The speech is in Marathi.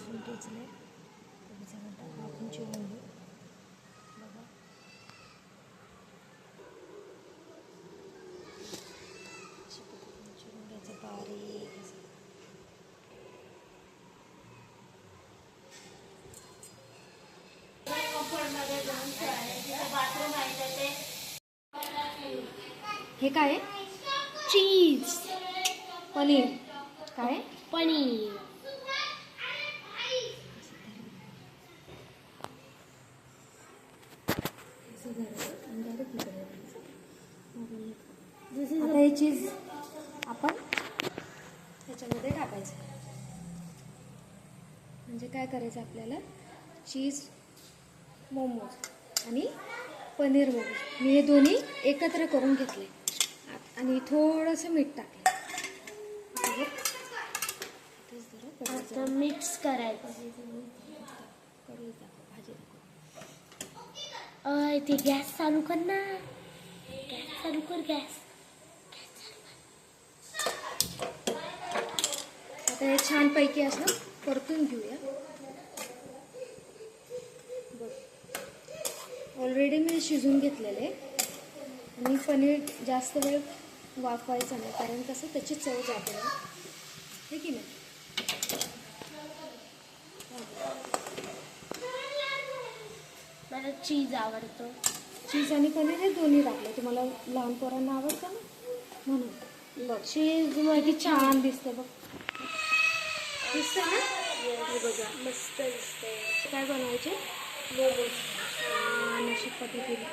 लसूण टेचले आपण चिरून घेऊ बघा. चिरून घ्यायचं बारीक असं. हे काय आहे? चीज पनीर. काय? पनीर. आता हे चीज आपण ह्याच्यामध्ये टाकायचं. म्हणजे काय करायचं आपल्याला? चीज मोमोज आणि पनीर मोमोज मी हे दोन्ही एकत्र करून घेतले आणि थोडंसं मीठ टाकलं. आता मिक्स करायचं. ते गॅस चालू कर ना. गॅस चालू कर. गॅस. आता हे छानपैकी असं परतून घेऊया. बघ ऑलरेडी मी शिजवून घेतलेले आणि पनीर जास्त वेळ वाफवायचं नाही कारण कसं त्याची चव जाते ना, हे की नाही. मला चीज आवडतं. चीज आणि पनीर हे दोन्ही टाकले. तुम्हाला लहान पोरांना आवडतं ना म्हणून. बघ चीज किती छान दिसते बघ. दिसतं ना? हे बघा मस्त दिसतंय. काय बनवायचे? मोमोज. अशी पद्धतीने